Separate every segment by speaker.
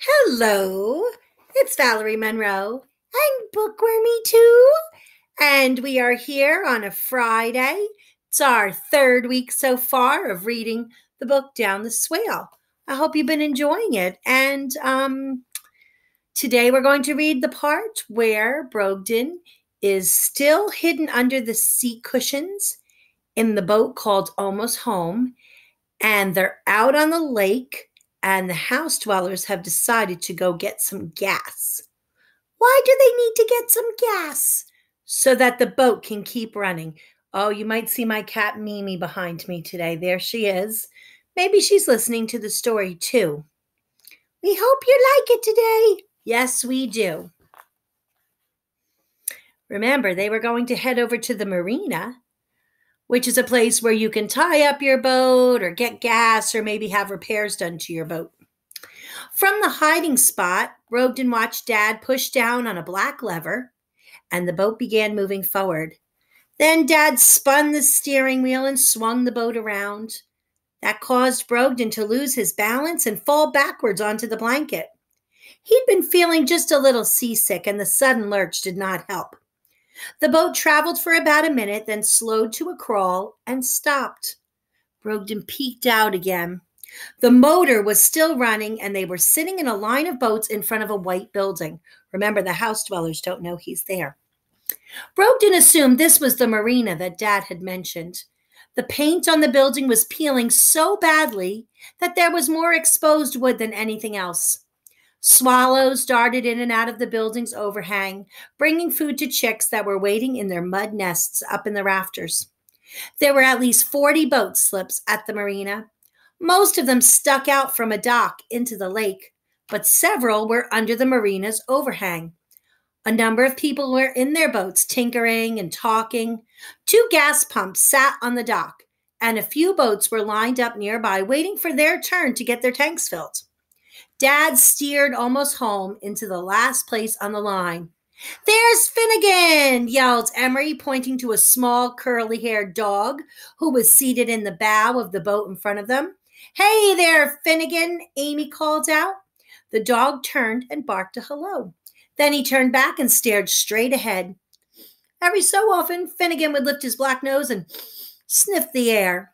Speaker 1: Hello, it's Valerie Monroe. I'm bookwormy too, and we are here on a Friday. It's our third week so far of reading the book Down the Swale. I hope you've been enjoying it. And today we're going to read the part where Brogden is still hidden under the seat cushions in the boat called Almost Home, and they're out on the lake, and the house dwellers have decided to go get some gas. Why do they need to get some gas? So that the boat can keep running. Oh, you might see my cat Mimi behind me today. There she is. Maybe she's listening to the story too. We hope you like it today. Yes, we do. Remember, they were going to head over to the marina, which is a place where you can tie up your boat or get gas or maybe have repairs done to your boat. From the hiding spot, Brogden watched Dad push down on a black lever, and the boat began moving forward. Then Dad spun the steering wheel and swung the boat around. That caused Brogden to lose his balance and fall backwards onto the blanket. He'd been feeling just a little seasick, and the sudden lurch did not help. The boat traveled for about a minute, then slowed to a crawl and stopped. Brogden peeked out again. The motor was still running, and they were sitting in a line of boats in front of a white building. Remember, the house dwellers don't know he's there. Brogden assumed this was the marina that Dad had mentioned. The paint on the building was peeling so badly that there was more exposed wood than anything else. Swallows darted in and out of the building's overhang, bringing food to chicks that were waiting in their mud nests up in the rafters. There were at least 40 boat slips at the marina. Most of them stuck out from a dock into the lake, but several were under the marina's overhang. A number of people were in their boats tinkering and talking. 2 gas pumps sat on the dock, and a few boats were lined up nearby waiting for their turn to get their tanks filled. Dad steered Almost Home into the last place on the line. "There's Finnegan!" yelled Emery, pointing to a small, curly-haired dog who was seated in the bow of the boat in front of them. "Hey there, Finnegan," Amy called out. The dog turned and barked a hello. Then he turned back and stared straight ahead. Every so often, Finnegan would lift his black nose and sniff the air.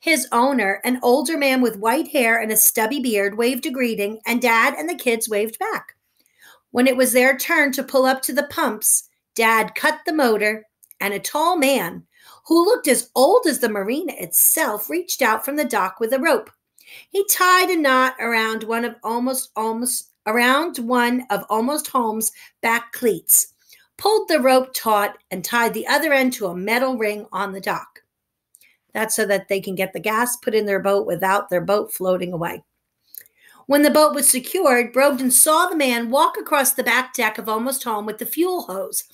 Speaker 1: His owner, an older man with white hair and a stubby beard, waved a greeting, and Dad and the kids waved back. When it was their turn to pull up to the pumps, Dad cut the motor, and a tall man, who looked as old as the marina itself, reached out from the dock with a rope. He tied a knot around one of Almost Home's back cleats, pulled the rope taut, and tied the other end to a metal ring on the dock. That's so that they can get the gas put in their boat without their boat floating away. When the boat was secured, Brogden saw the man walk across the back deck of Almost Home with the fuel hose.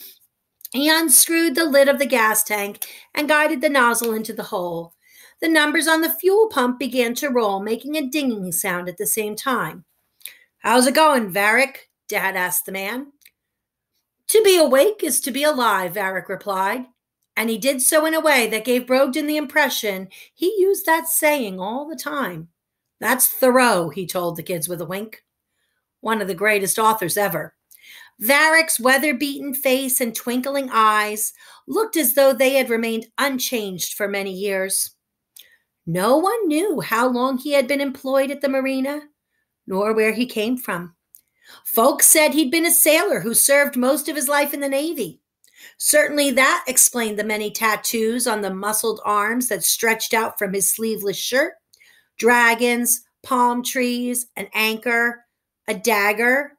Speaker 1: He unscrewed the lid of the gas tank and guided the nozzle into the hole. The numbers on the fuel pump began to roll, making a dinging sound at the same time. "How's it going, Varick?" Dad asked the man. "To be awake is to be alive," Varick replied. And he did so in a way that gave Brogden the impression he used that saying all the time. "That's Thoreau," he told the kids with a wink. One of the greatest authors ever. Varick's weather-beaten face and twinkling eyes looked as though they had remained unchanged for many years. No one knew how long he had been employed at the marina, nor where he came from. Folks said he'd been a sailor who served most of his life in the Navy. Certainly that explained the many tattoos on the muscled arms that stretched out from his sleeveless shirt: dragons, palm trees, an anchor, a dagger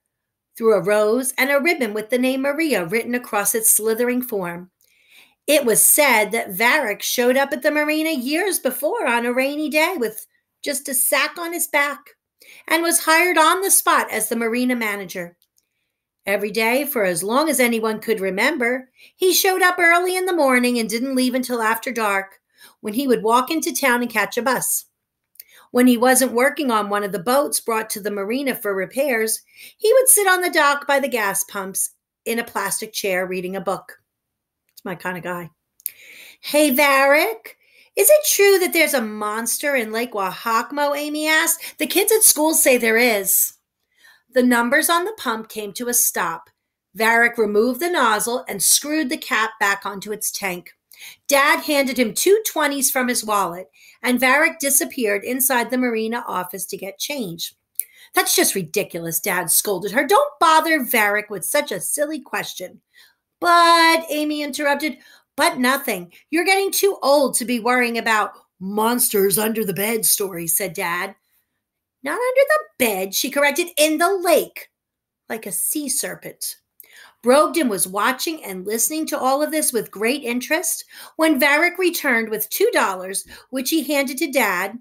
Speaker 1: through a rose, and a ribbon with the name Maria written across its slithering form. It was said that Varick showed up at the marina years before on a rainy day with just a sack on his back and was hired on the spot as the marina manager. Every day, for as long as anyone could remember, he showed up early in the morning and didn't leave until after dark, when he would walk into town and catch a bus. When he wasn't working on one of the boats brought to the marina for repairs, he would sit on the dock by the gas pumps in a plastic chair reading a book. It's my kind of guy. "Hey, Varick, is it true that there's a monster in Lake Wahkmo?" Amy asked. "The kids at school say there is." The numbers on the pump came to a stop. Varick removed the nozzle and screwed the cap back onto its tank. Dad handed him 2 20s from his wallet, and Varick disappeared inside the marina office to get change. That's just ridiculous, Dad scolded her. Don't bother Varick with such a silly question. But, Amy interrupted, but nothing. You're getting too old to be worrying about monsters under the bed stories, said Dad. Not under the bed, she corrected, in the lake, like a sea serpent. Brogden was watching and listening to all of this with great interest when Varick returned with $2, which he handed to Dad,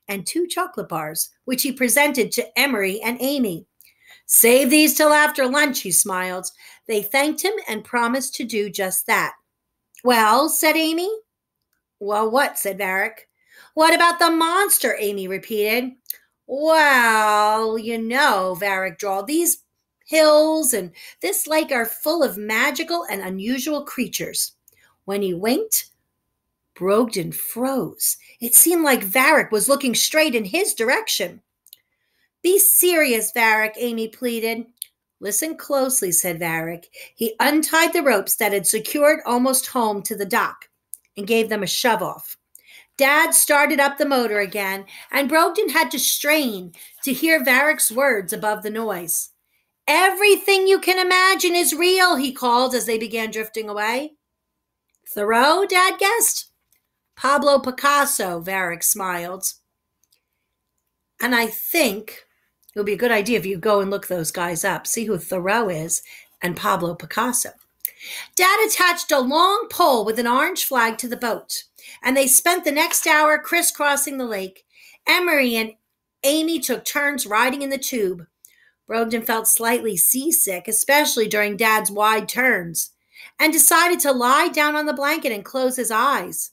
Speaker 1: and 2 chocolate bars, which he presented to Emery and Amy. Save these till after lunch, he smiled. They thanked him and promised to do just that. Well, said Amy. Well, what? Said Varick. What about the monster? Amy repeated. Well, Varick drawled, these hills and this lake are full of magical and unusual creatures. When he winked, Brogden froze. It seemed like Varick was looking straight in his direction. Be serious, Varick, Amy pleaded. Listen closely, said Varick. He untied the ropes that had secured Almost Home to the dock and gave them a shove-off. Dad started up the motor again, and Brogden had to strain to hear Varick's words above the noise. Everything you can imagine is real, he called as they began drifting away. Thoreau, Dad guessed. Pablo Picasso, Varick smiled. And I think it would be a good idea if you go and look those guys up, see who Thoreau is and Pablo Picasso. Dad attached a long pole with an orange flag to the boat, and they spent the next hour crisscrossing the lake. Emery and Amy took turns riding in the tube. Brogden felt slightly seasick, especially during Dad's wide turns, and decided to lie down on the blanket and close his eyes.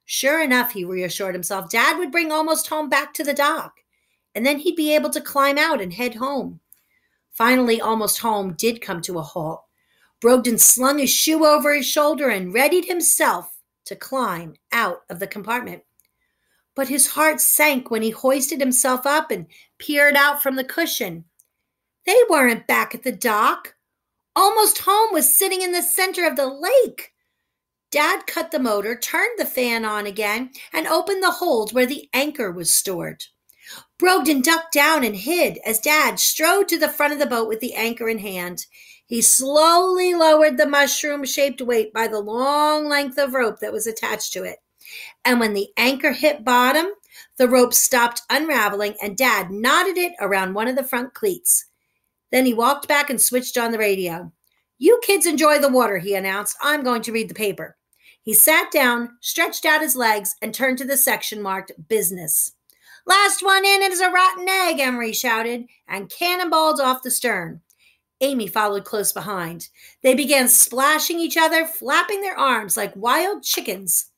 Speaker 1: Sure enough, he reassured himself, Dad would bring Almost Home back to the dock, and then he'd be able to climb out and head home. Finally, Almost Home did come to a halt. Brogden slung his shoe over his shoulder and readied himself to climb out of the compartment. But his heart sank when he hoisted himself up and peered out from the cushion. They weren't back at the dock. Almost Home was sitting in the center of the lake. Dad cut the motor, turned the fan on again, and opened the hold where the anchor was stored. Brogden ducked down and hid as Dad strode to the front of the boat with the anchor in hand. He slowly lowered the mushroom-shaped weight by the long length of rope that was attached to it. And when the anchor hit bottom, the rope stopped unraveling and Dad knotted it around one of the front cleats. Then he walked back and switched on the radio. You kids enjoy the water, he announced. I'm going to read the paper. He sat down, stretched out his legs, and turned to the section marked Business. Last one in is a rotten egg, Emery shouted, and cannonballed off the stern. Amy followed close behind. They began splashing each other, flapping their arms like wild chickens,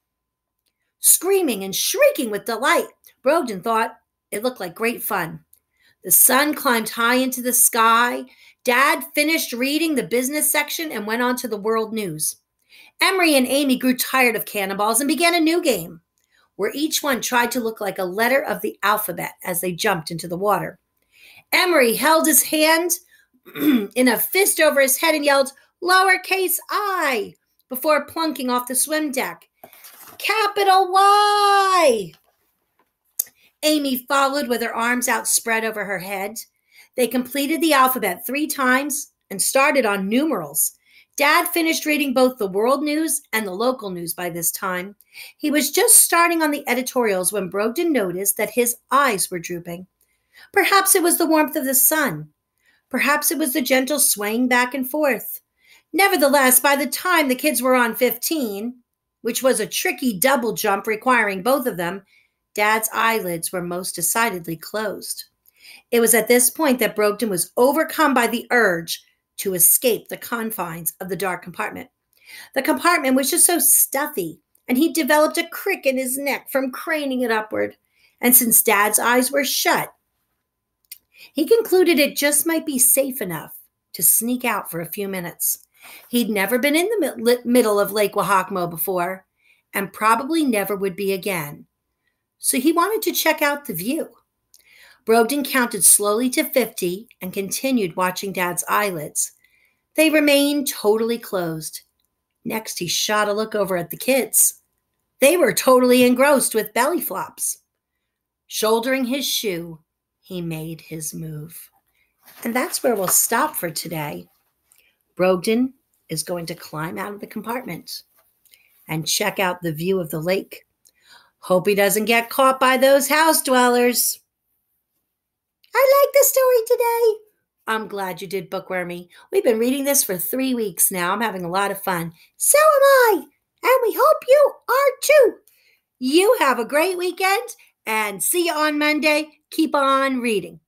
Speaker 1: screaming and shrieking with delight. Brogden thought it looked like great fun. The sun climbed high into the sky. Dad finished reading the business section and went on to the world news. Emery and Amy grew tired of cannonballs and began a new game, where each one tried to look like a letter of the alphabet as they jumped into the water. Emery held his hand in a fist over his head and yelled, lowercase I, before plunking off the swim deck. Capital Y! Amy followed with her arms outspread over her head. They completed the alphabet 3 times and started on numerals. Dad finished reading both the world news and the local news by this time. He was just starting on the editorials when Brogden noticed that his eyes were drooping. Perhaps it was the warmth of the sun. Perhaps it was the gentle swaying back and forth. Nevertheless, by the time the kids were on 15, which was a tricky double jump requiring both of them, Dad's eyelids were most decidedly closed. It was at this point that Brogden was overcome by the urge to escape the confines of the dark compartment. The compartment was just so stuffy, and he developed a crick in his neck from craning it upward. And since Dad's eyes were shut, he concluded it just might be safe enough to sneak out for a few minutes. He'd never been in the middle of Lake Wahkmo before, and probably never would be again. So he wanted to check out the view. Brogdon counted slowly to 50 and continued watching Dad's eyelids. They remained totally closed. Next, he shot a look over at the kids. They were totally engrossed with belly flops. Shouldering his shoe, he made his move. And that's where we'll stop for today. Brogdon is going to climb out of the compartment and check out the view of the lake. Hope he doesn't get caught by those house dwellers. I like the story today. I'm glad you did, Bookwormy. We've been reading this for 3 weeks now. I'm having a lot of fun. So am I. And we hope you are too. You have a great weekend and see you on Monday. Keep on reading.